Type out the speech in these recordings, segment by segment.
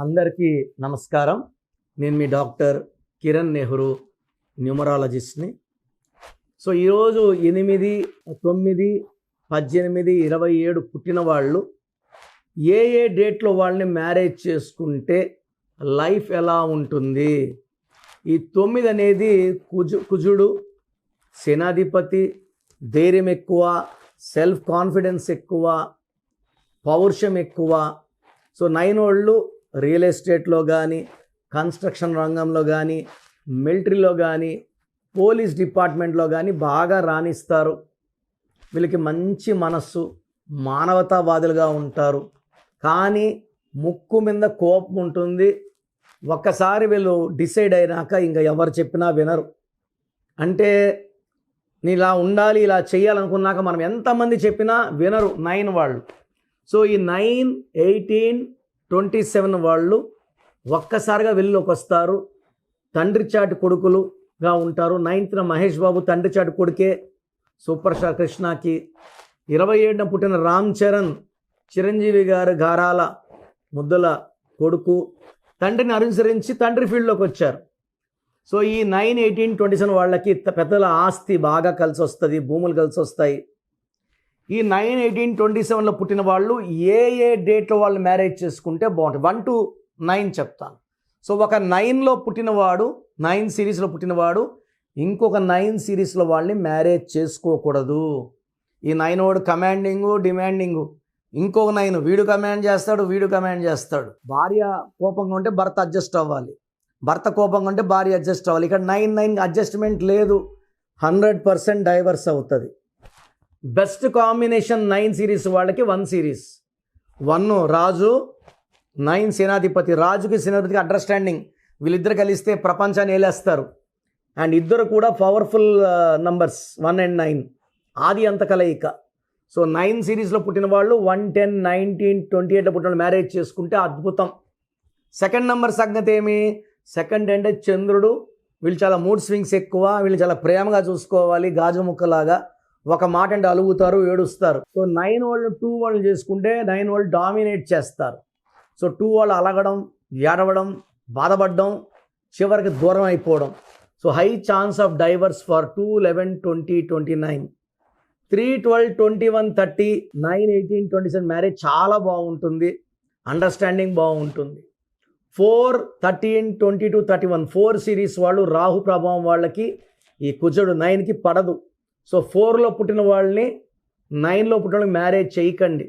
అందరికీ నమస్కారం. నేను మీ డాక్టర్ కిరణ్ నెహ్రూ, న్యూమరాలజిస్ట్ని. సో ఈరోజు 8, 9, 18, 27 పుట్టిన వాళ్ళు ఏ డేట్లో వాళ్ళని మ్యారేజ్ చేసుకుంటే లైఫ్ ఎలా ఉంటుంది? ఈ 9 అనేది కుజుడు, సేనాధిపతి, ధైర్యం ఎక్కువ, సెల్ఫ్ కాన్ఫిడెన్స్ ఎక్కువ, పౌరుషం ఎక్కువ. సో 9 వాళ్ళు రియల్ ఎస్టేట్లో కానీ, కన్స్ట్రక్షన్ రంగంలో కానీ, మిలిటరీలో కానీ, పోలీస్ డిపార్ట్మెంట్లో కానీ బాగా రాణిస్తారు. వీళ్ళకి మంచి మనస్సు, మానవతావాదులుగా ఉంటారు. కానీ ముక్కు మీద కోపం ఉంటుంది. ఒక్కసారి వీళ్ళు డిసైడ్ అయినాక ఇంకా ఎవరు చెప్పినా వినరు. అంటే నేను ఇలా ఉండాలి, ఇలా చేయాలనుకున్నాక మనం ఎంతమంది చెప్పినా వినరు 9 వాళ్ళు. సో ఈ 9, 18, 27 వాళ్ళు ఒక్కసారిగా వెళ్ళిలోకి వస్తారు. తండ్రి చాటి కొడుకులుగా ఉంటారు. 9th మహేష్ బాబు తండ్రి చాటి కొడుకే, సూపర్ స్టార్ కృష్ణకి. 27న పుట్టిన రామ్ చరణ్ చిరంజీవి గారు గారాల ముద్దుల కొడుకు. తండ్రిని అనుసరించి తండ్రి ఫీల్డ్లోకి వచ్చారు. సో ఈ 9, 18, 27 వాళ్ళకి పెద్దల ఆస్తి బాగా కలిసి వస్తుంది, భూములు కలిసి వస్తాయి. ఈ 9, 18, 27లో పుట్టిన వాళ్ళు ఏ డేట్లో వాళ్ళు మ్యారేజ్ చేసుకుంటే బాగుంటుంది? 1 to 9 చెప్తాను. సో ఒక 9లో పుట్టినవాడు, 9 సిరీస్లో పుట్టినవాడు ఇంకొక 9 సిరీస్లో వాళ్ళని మ్యారేజ్ చేసుకోకూడదు. ఈ 9 వాడు కమాండింగు, డిమాండింగు. ఇంకొక 9 వీడు కమాండ్ చేస్తాడు, వీడు కమాండ్ చేస్తాడు. భార్య కోపంగా ఉంటే భర్త అడ్జస్ట్ అవ్వాలి, భర్త కోపంగా ఉంటే భార్య అడ్జస్ట్ అవ్వాలి. ఇక్కడ 9 అడ్జస్ట్మెంట్ లేదు, 100% డైవర్స్ అవుతుంది. బెస్ట్ కాంబినేషన్ 9 సిరీస్ వాళ్ళకి 1 సిరీస్. 1 రాజు, 9 సేనాధిపతి. రాజుకి సేనాధిపతికి అండర్స్టాండింగ్, వీళ్ళిద్దరు కలిస్తే ప్రపంచాన్ని ఏలేస్తారు. అండ్ ఇద్దరు కూడా పవర్ఫుల్ నంబర్స్ 1 and 9, ఆది అంత కలయిక. సో 9 సిరీస్లో పుట్టిన వాళ్ళు 1, 10, 19, 28లో పుట్టిన వాళ్ళు మ్యారేజ్ చేసుకుంటే అద్భుతం. సెకండ్ నెంబర్ సంగతి ఏమి? సెకండ్ అంటే చంద్రుడు. వీళ్ళు చాలా మూడ్ స్వింగ్స్ ఎక్కువ, వీళ్ళు చాలా ప్రేమగా చూసుకోవాలి, గాజు ముక్కలాగా. ఒక మాట అంటే అలుగుతారు, ఏడుస్తారు. సో 9 వాళ్ళు 2 వాళ్ళు చేసుకుంటే 9 వాళ్ళు డామినేట్ చేస్తారు. సో 2 వాళ్ళు అలగడం, ఏడవడం, బాధపడడం, చివరికి దూరం అయిపోవడం. So high chance of divorce for 2, 11, 20, 29. 3, 12, 21, 30, 9, 18, 27 marriage చాలా బాగుంటుంది, అండర్స్టాండింగ్ బాగుంటుంది. 4, 13, 22, 31 4 సిరీస్ వాళ్ళు రాహు ప్రభావం వాళ్ళకి ఈ కుజుడు 9కి పడదు. సో 4లో పుట్టిన వాళ్ళని 9లో పుట్టిన వాళ్ళకి మ్యారేజ్ చేయకండి.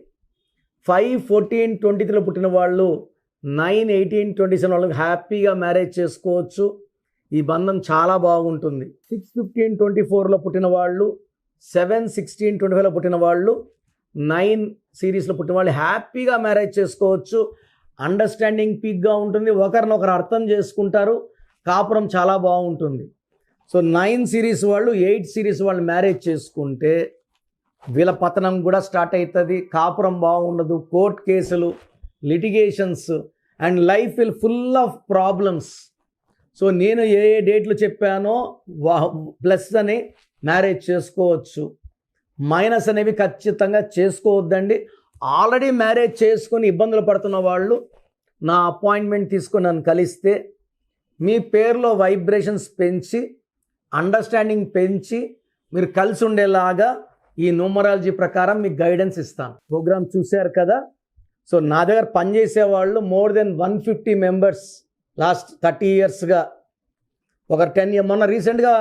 5, 14, 23లో పుట్టిన వాళ్ళు 9, 18, 27 వాళ్ళకి హ్యాపీగా మ్యారేజ్ చేసుకోవచ్చు. ఈ బంధం చాలా బాగుంటుంది. 6, 15, 24లో పుట్టిన వాళ్ళు, 7, 16, 25లో పుట్టిన వాళ్ళు, 9 సిరీస్లో పుట్టిన వాళ్ళు హ్యాపీగా మ్యారేజ్ చేసుకోవచ్చు. అండర్స్టాండింగ్ పీక్గా ఉంటుంది, ఒకరినొకరు అర్థం చేసుకుంటారు, కాపురం చాలా బాగుంటుంది. సో 9 సిరీస్ వాళ్ళు 8 సిరీస్ వాళ్ళు మ్యారేజ్ చేసుకుంటే వీళ్ళ పతనం కూడా స్టార్ట్ అవుతుంది, కాపురం బాగుండదు, కోర్ట్ కేసులు, litigations and life will full of problems. So నేను ఏ డేట్లు చెప్పానో ప్లస్ అని మ్యారేజ్ చేసుకోవచ్చు, మైనస్ అనేవి ఖచ్చితంగా చేసుకోవద్దండి. ఆల్రెడీ మ్యారేజ్ చేసుకొని ఇబ్బందులు పడుతున్న వాళ్ళు నా అపాయింట్మెంట్ తీసుకొని నన్ను కలిస్తే మీ పేరులో వైబ్రేషన్స్ పెంచి, అండర్స్టాండింగ్ పెంచి మీరు కలిసి ఉండేలాగా ఈ న్యూమరాలజీ ప్రకారం మీకు గైడెన్స్ ఇస్తాను. ప్రోగ్రామ్ చూశారు కదా. సో నా దగ్గర పనిచేసే వాళ్ళు మోర్ దెన్ 150 మెంబర్స్ లాస్ట్ 30 yearsగా. ఒక 10 years మొన్న రీసెంట్గా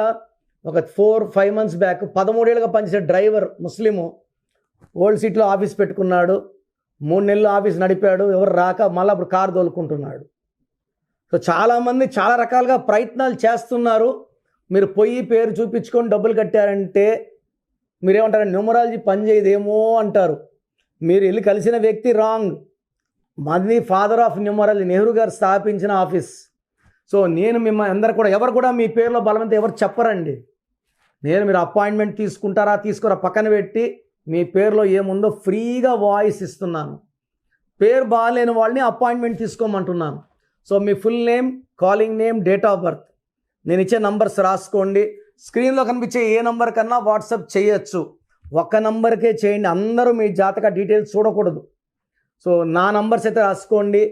ఒక 4-5 months బ్యాక్ 13 ఏళ్ళుగా పనిచేసే డ్రైవర్ ముస్లిము ఓల్డ్ సిటీలో ఆఫీస్ పెట్టుకున్నాడు. 3 నెలలు ఆఫీస్ నడిపాడు, ఎవరు రాక మళ్ళీ అప్పుడు కారు తోలుకుంటున్నాడు. సో చాలామంది చాలా రకాలుగా ప్రయత్నాలు చేస్తున్నారు. మీరు పోయి పేరు చూపించుకొని డబ్బులు కట్టారంటే మీరేమంటారు? న్యూమరాలజీ పని చేయదేమో అంటారు. మీరు వెళ్ళి కలిసిన వ్యక్తి రాంగ్. మాది ఫాదర్ ఆఫ్ న్యూమరాలజీ, నెహ్రూ గారు స్థాపించిన ఆఫీస్. సో నేను మిమ్మల్ని అందరు కూడా, ఎవరు కూడా మీ పేరులో బలవంతం ఎవరు చెప్పరండి. మీరు అపాయింట్మెంట్ తీసుకుంటారా తీసుకోరా పక్కన పెట్టి మీ పేరులో ఏముందో ఫ్రీగా వాయిస్ ఇస్తున్నాను. పేరు బాగాలేని వాళ్ళని అపాయింట్మెంట్ తీసుకోమంటున్నాను. సో మీ full name, calling name, date of birth, నేను ఇచ్చే నంబర్స్ రాసుకోండి. స్క్రీన్లో కనిపించే ఏ నంబర్ కన్నా వాట్సాప్ చేయొచ్చు. ఒక్క నంబర్కే చేయండి, అందరూ మీ జాతక డీటెయిల్స్ చూడకూడదు. సో నా నంబర్స్ అయితే రాసుకోండి.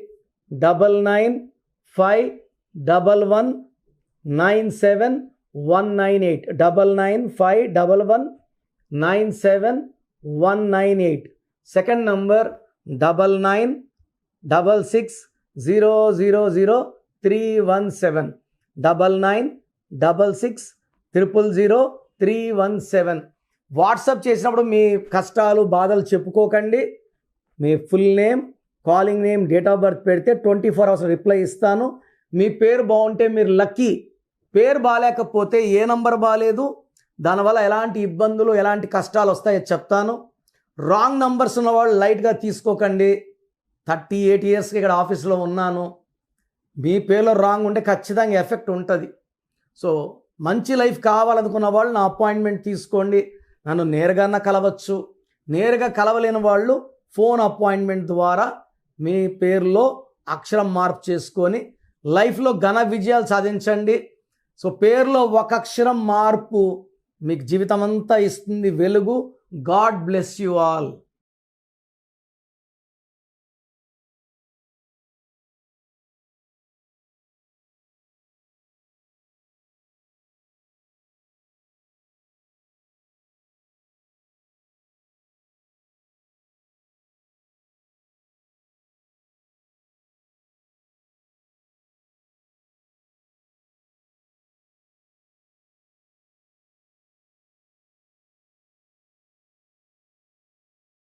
9951197198 9951197198. Second number 9966000317 9966000317. వాట్సాప్ చేసినప్పుడు మీ కష్టాలు బాధలు చెప్పుకోకండి. మీ full name, calling name, date of birth పెడితే 24 hours రిప్లై ఇస్తాను. మీ పేరు బాగుంటే మీరు లక్కీ. పేరు బాగాలేకపోతే ఏ నంబర్ బాగాలేదు, దానివల్ల ఎలాంటి ఇబ్బందులు ఎలాంటి కష్టాలు వస్తాయో చెప్తాను. రాంగ్ నంబర్స్ ఉన్నవాళ్ళు లైట్గా తీసుకోకండి. 38 yearsకి ఇక్కడ ఆఫీస్లో ఉన్నాను. మీ పేరులో రాంగ్ ఉంటే ఖచ్చితంగా ఎఫెక్ట్ ఉంటుంది. సో మంచి లైఫ్ కావాలనుకున్న వాళ్ళు నా అపాయింట్మెంట్ తీసుకోండి. నన్ను నేరుగా కలవచ్చు. నేరుగా కలవలేని వాళ్ళు ఫోన్ అపాయింట్మెంట్ ద్వారా మీ పేరులో అక్షరం మార్పు చేసుకొని లైఫ్లో ఘన విజయాలు సాధించండి. సో పేరులో ఒక అక్షరం మార్పు మీకు జీవితం అంతా ఇస్తుంది వెలుగు. God bless you all.